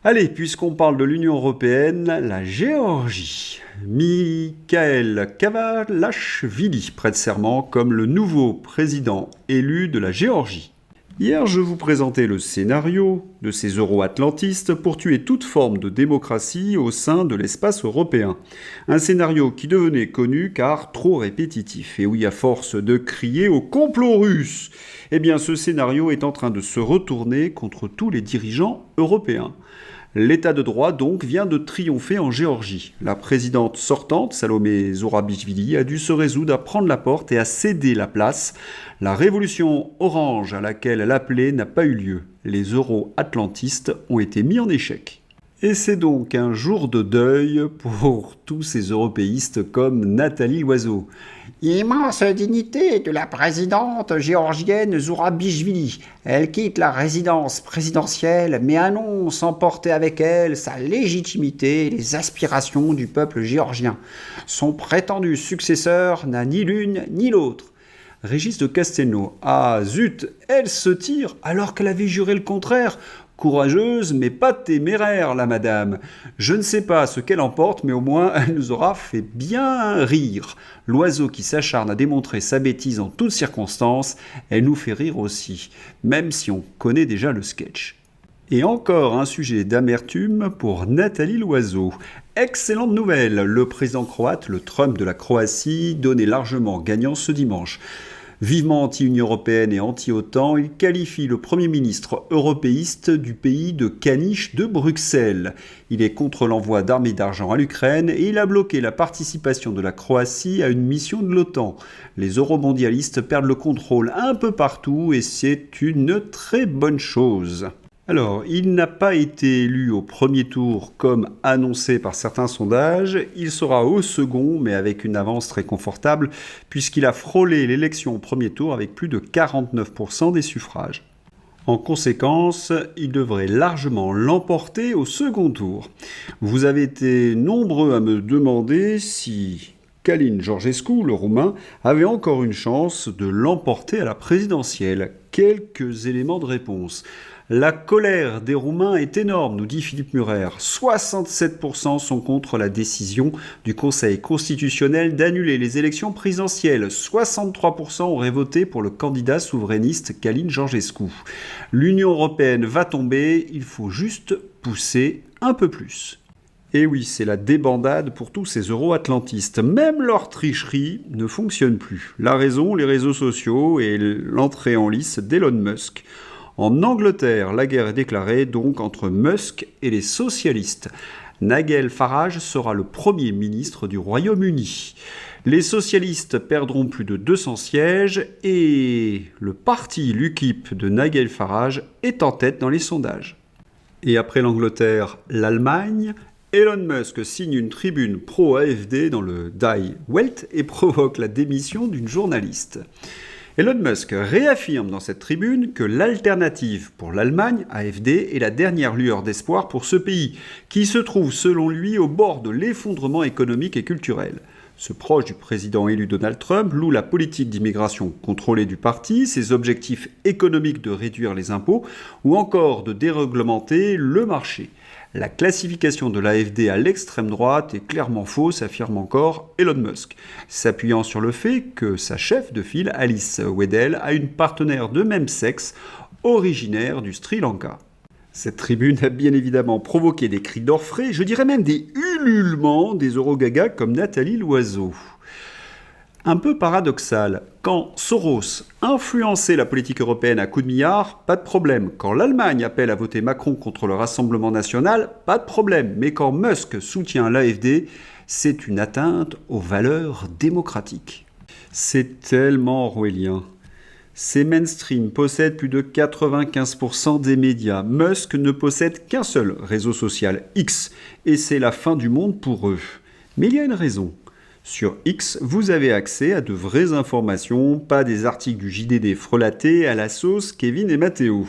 Allez, puisqu'on parle de l'Union européenne, la Géorgie. Mikhail Kavalachvili prête serment comme le nouveau président élu de la Géorgie. Hier, je vous présentais le scénario de ces euro-atlantistes pour tuer toute forme de démocratie au sein de l'espace européen. Un scénario qui devenait connu car trop répétitif. Et oui, à force de crier au complot russe, eh bien ce scénario est en train de se retourner contre tous les dirigeants européens. L'état de droit, donc, vient de triompher en Géorgie. La présidente sortante, Salomé Zourabichvili, a dû se résoudre à prendre la porte et à céder la place. La révolution orange à laquelle elle appelait n'a pas eu lieu. Les euro-atlantistes ont été mis en échec. Et c'est donc un jour de deuil pour tous ces européistes comme Nathalie Loiseau. Immense dignité de la présidente géorgienne Zourabichvili. Elle quitte la résidence présidentielle mais annonce emporter avec elle sa légitimité et les aspirations du peuple géorgien. Son prétendu successeur n'a ni l'une ni l'autre. Régis de Castelnau. Ah zut, elle se tire alors qu'elle avait juré le contraire. Courageuse, mais pas téméraire, la madame. Je ne sais pas ce qu'elle emporte, mais au moins elle nous aura fait bien rire. L'oiseau qui s'acharne à démontrer sa bêtise en toutes circonstances, elle nous fait rire aussi, même si on connaît déjà le sketch. Et encore un sujet d'amertume pour Nathalie Loiseau. Excellente nouvelle, le président croate, le Trump de la Croatie, donnait largement gagnant ce dimanche. Vivement anti-Union européenne et anti-OTAN, il qualifie le Premier ministre européiste du pays de caniche de Bruxelles. Il est contre l'envoi d'armes et d'argent à l'Ukraine et il a bloqué la participation de la Croatie à une mission de l'OTAN. Les euromondialistes perdent le contrôle un peu partout et c'est une très bonne chose. Alors, il n'a pas été élu au premier tour comme annoncé par certains sondages, il sera au second mais avec une avance très confortable puisqu'il a frôlé l'élection au premier tour avec plus de 49% des suffrages. En conséquence, il devrait largement l'emporter au second tour. Vous avez été nombreux à me demander si Călin Georgescu, le Roumain, avait encore une chance de l'emporter à la présidentielle. Quelques éléments de réponse. La colère des Roumains est énorme, nous dit Philippe Murer. 67% sont contre la décision du Conseil constitutionnel d'annuler les élections présidentielles. 63% auraient voté pour le candidat souverainiste Călin Georgescu. L'Union européenne va tomber, il faut juste pousser un peu plus. Et oui, c'est la débandade pour tous ces euro-atlantistes. Même leur tricherie ne fonctionne plus. La raison, les réseaux sociaux et l'entrée en lice d'Elon Musk. En Angleterre, la guerre est déclarée donc entre Musk et les socialistes. Nigel Farage sera le Premier ministre du Royaume-Uni. Les socialistes perdront plus de 200 sièges et le parti l'UKIP de Nigel Farage est en tête dans les sondages. Et après l'Angleterre, l'Allemagne, Elon Musk signe une tribune pro-AfD dans le Die Welt et provoque la démission d'une journaliste. Elon Musk réaffirme dans cette tribune que l'alternative pour l'Allemagne, AfD, est la dernière lueur d'espoir pour ce pays, qui se trouve selon lui au bord de l'effondrement économique et culturel. Ce proche du président élu Donald Trump loue la politique d'immigration contrôlée du parti, ses objectifs économiques de réduire les impôts ou encore de déréglementer le marché. La classification de l'AfD à l'extrême droite est clairement fausse, affirme encore Elon Musk, s'appuyant sur le fait que sa chef de file, Alice Weddell, a une partenaire de même sexe originaire du Sri Lanka. Cette tribune a bien évidemment provoqué des cris d'orfraie, je dirais même des ululements des eurogagas comme Nathalie Loiseau. Un peu paradoxal, quand Soros influençait la politique européenne à coups de milliards, pas de problème. Quand l'Allemagne appelle à voter Macron contre le Rassemblement national, pas de problème. Mais quand Musk soutient l'AfD, c'est une atteinte aux valeurs démocratiques. C'est tellement orwellien. Ces mainstream possèdent plus de 95% des médias. Musk ne possède qu'un seul réseau social, X, et c'est la fin du monde pour eux. Mais il y a une raison. Sur X, vous avez accès à de vraies informations, pas des articles du JDD frelatés à la sauce Kevin et Matteo.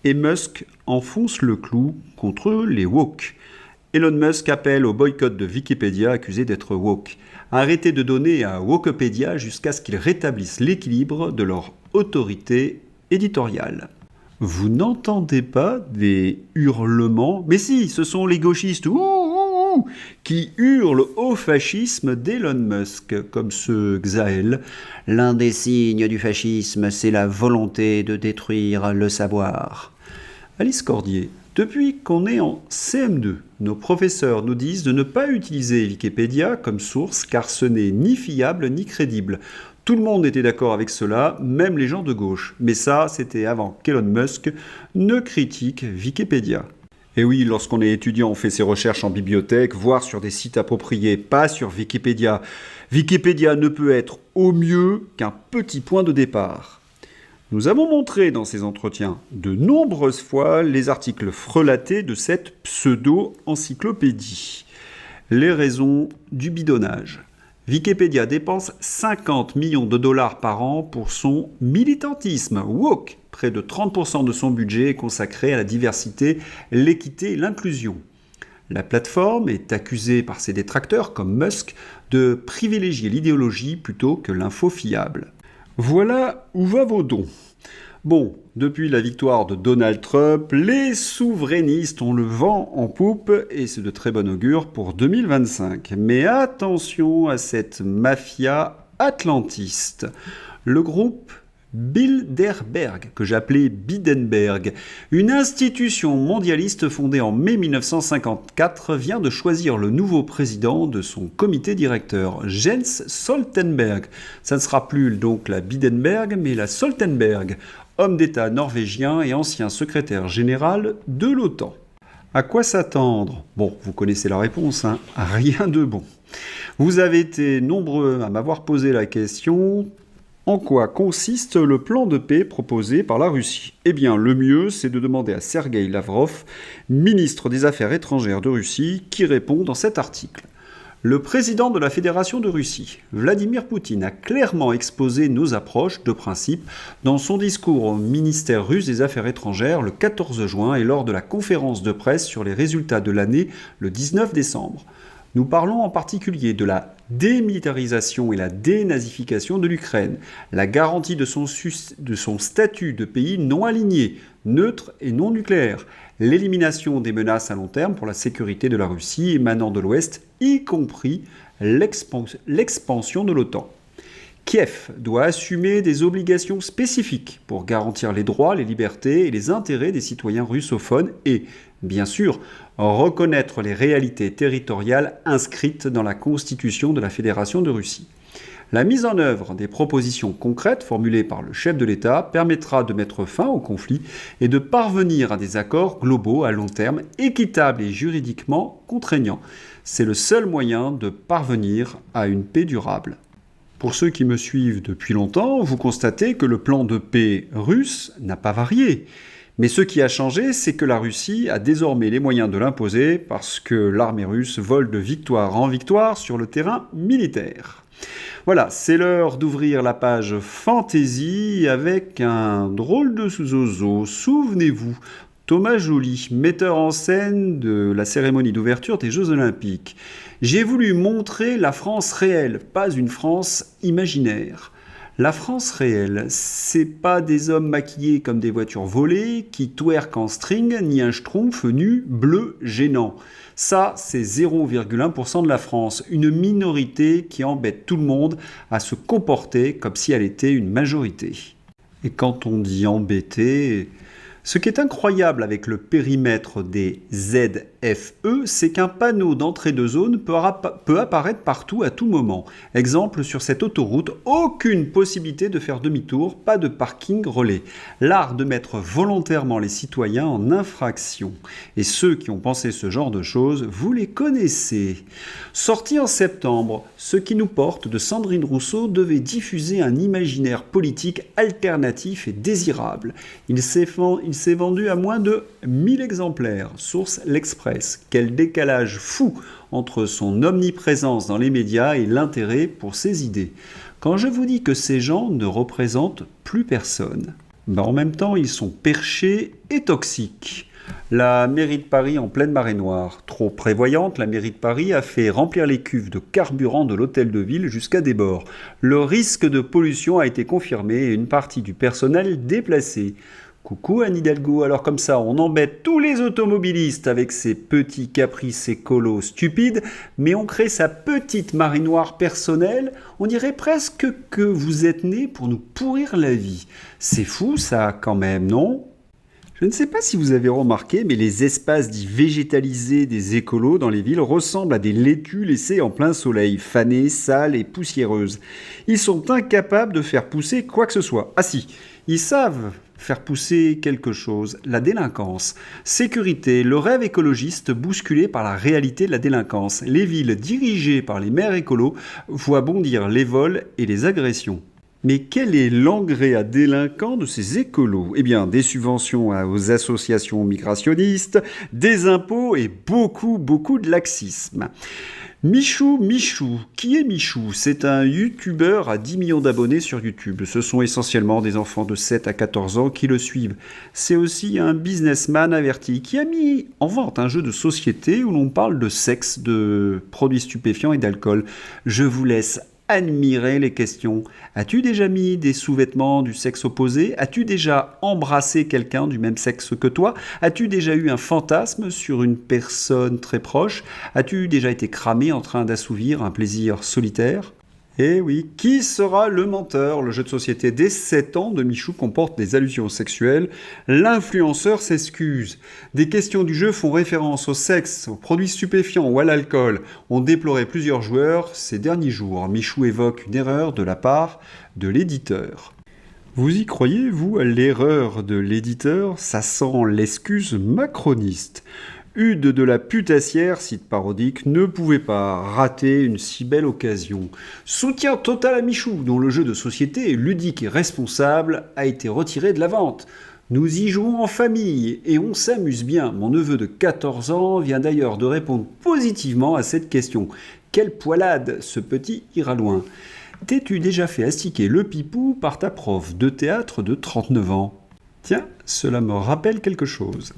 Et Musk enfonce le clou contre les woke. Elon Musk appelle au boycott de Wikipédia accusé d'être woke. Arrêtez de donner à Wikipédia jusqu'à ce qu'ils rétablissent l'équilibre de leur autorité éditoriale. Vous n'entendez pas des hurlements? Mais si, ce sont les gauchistes qui hurlent au fascisme d'Elon Musk, comme ce Xaël. L'un des signes du fascisme, c'est la volonté de détruire le savoir. Alice Cordier, depuis qu'on est en CM2, nos professeurs nous disent de ne pas utiliser Wikipédia comme source car ce n'est ni fiable ni crédible. Tout le monde était d'accord avec cela, même les gens de gauche. Mais ça, c'était avant qu'Elon Musk ne critique Wikipédia. Et oui, lorsqu'on est étudiant, on fait ses recherches en bibliothèque, voire sur des sites appropriés, pas sur Wikipédia. Wikipédia ne peut être au mieux qu'un petit point de départ. Nous avons montré dans ces entretiens de nombreuses fois les articles frelatés de cette pseudo-encyclopédie. Les raisons du bidonnage. Wikipédia dépense 50 millions de dollars par an pour son militantisme woke. Près de 30% de son budget est consacré à la diversité, l'équité et l'inclusion. La plateforme est accusée par ses détracteurs, comme Musk, de privilégier l'idéologie plutôt que l'info fiable. Voilà où va vos dons. Bon, depuis la victoire de Donald Trump, les souverainistes ont le vent en poupe et c'est de très bon augure pour 2025. Mais attention à cette mafia atlantiste. Le groupe Bilderberg, que j'appelais Bidenberg, une institution mondialiste fondée en mai 1954, vient de choisir le nouveau président de son comité directeur, Jens Stoltenberg. Ça ne sera plus donc la Bidenberg, mais la Stoltenberg, homme d'État norvégien et ancien secrétaire général de l'OTAN. À quoi s'attendre? Bon, vous connaissez la réponse, hein. Rien de bon. Vous avez été nombreux à m'avoir posé la question. En quoi consiste le plan de paix proposé par la Russie? Eh bien, le mieux, c'est de demander à Sergueï Lavrov, ministre des Affaires étrangères de Russie, qui répond dans cet article. Le président de la Fédération de Russie, Vladimir Poutine, a clairement exposé nos approches de principe dans son discours au ministère russe des Affaires étrangères le 14 juin et lors de la conférence de presse sur les résultats de l'année le 19 décembre. Nous parlons en particulier de la démilitarisation et la dénazification de l'Ukraine, la garantie de son statut de pays non aligné, neutre et non nucléaire, l'élimination des menaces à long terme pour la sécurité de la Russie émanant de l'Ouest, y compris l'expansion de l'OTAN. Kiev doit assumer des obligations spécifiques pour garantir les droits, les libertés et les intérêts des citoyens russophones et, bien sûr, reconnaître les réalités territoriales inscrites dans la Constitution de la Fédération de Russie. La mise en œuvre des propositions concrètes formulées par le chef de l'État permettra de mettre fin au conflit et de parvenir à des accords globaux à long terme, équitables et juridiquement contraignants. C'est le seul moyen de parvenir à une paix durable. Pour ceux qui me suivent depuis longtemps, vous constatez que le plan de paix russe n'a pas varié. Mais ce qui a changé, c'est que la Russie a désormais les moyens de l'imposer parce que l'armée russe vole de victoire en victoire sur le terrain militaire. Voilà, c'est l'heure d'ouvrir la page Fantasy avec un drôle de zozo. Souvenez-vous, Thomas Joly, metteur en scène de la cérémonie d'ouverture des Jeux Olympiques. J'ai voulu montrer la France réelle, pas une France imaginaire. La France réelle, c'est pas des hommes maquillés comme des voitures volées qui twerkent en string, ni un schtroumpf nu bleu gênant. Ça, c'est 0,1% de la France, une minorité qui embête tout le monde à se comporter comme si elle était une majorité. Et quand on dit embêter, ce qui est incroyable avec le périmètre des ZFE, c'est qu'un panneau d'entrée de zone peut apparaître partout à tout moment. Exemple, sur cette autoroute, aucune possibilité de faire demi-tour, pas de parking relais. L'art de mettre volontairement les citoyens en infraction. Et ceux qui ont pensé ce genre de choses, vous les connaissez. Sorti en septembre, Ce qui nous porte de Sandrine Rousseau devait diffuser un imaginaire politique alternatif et désirable. Il s'est vendu à moins de 1000 exemplaires. Source L'Express. Quel décalage fou entre son omniprésence dans les médias et l'intérêt pour ses idées. Quand je vous dis que ces gens ne représentent plus personne, en même temps ils sont perchés et toxiques. La mairie de Paris en pleine marée noire. Trop prévoyante, la mairie de Paris a fait remplir les cuves de carburant de l'hôtel de ville jusqu'à débord. Le risque de pollution a été confirmé et une partie du personnel déplacée. Coucou Anne Hidalgo, alors comme ça on embête tous les automobilistes avec ses petits caprices écolos stupides, mais on crée sa petite marinoire personnelle, on dirait presque que vous êtes nés pour nous pourrir la vie. C'est fou ça quand même, non ? Je ne sais pas si vous avez remarqué, mais les espaces dits végétalisés des écolos dans les villes ressemblent à des laitues laissées en plein soleil, fanées, sales et poussiéreuses. Ils sont incapables de faire pousser quoi que ce soit. Ah si, ils savent faire pousser quelque chose, la délinquance. Sécurité, le rêve écologiste bousculé par la réalité de la délinquance. Les villes dirigées par les maires écolos voient bondir les vols et les agressions. Mais quel est l'engrais à délinquants de ces écolos ? Eh bien, des subventions aux associations migrationnistes, des impôts et beaucoup de laxisme. Michou, qui est Michou ? C'est un youtubeur à 10 millions d'abonnés sur YouTube. Ce sont essentiellement des enfants de 7 à 14 ans qui le suivent. C'est aussi un businessman averti qui a mis en vente un jeu de société où l'on parle de sexe, de produits stupéfiants et d'alcool. Je vous laisse admirer les questions. As-tu déjà mis des sous-vêtements du sexe opposé ? As-tu déjà embrassé quelqu'un du même sexe que toi ? As-tu déjà eu un fantasme sur une personne très proche ? As-tu déjà été cramé en train d'assouvir un plaisir solitaire ? Eh oui, qui sera le menteur ? Le jeu de société dès 7 ans de Michou comporte des allusions sexuelles. L'influenceur s'excuse. Des questions du jeu font référence au sexe, aux produits stupéfiants ou à l'alcool. On déplorait plusieurs joueurs ces derniers jours. Michou évoque une erreur de la part de l'éditeur. Vous y croyez, vous, à l'erreur de l'éditeur ? Ça sent l'excuse macroniste. Hude de la Putassière, site parodique, ne pouvait pas rater une si belle occasion. Soutien total à Michou, dont le jeu de société ludique et responsable a été retiré de la vente. Nous y jouons en famille et on s'amuse bien. Mon neveu de 14 ans vient d'ailleurs de répondre positivement à cette question. Quelle poilade, ce petit ira loin. T'es-tu déjà fait astiquer le pipou par ta prof de théâtre de 39 ans ? Tiens, cela me rappelle quelque chose.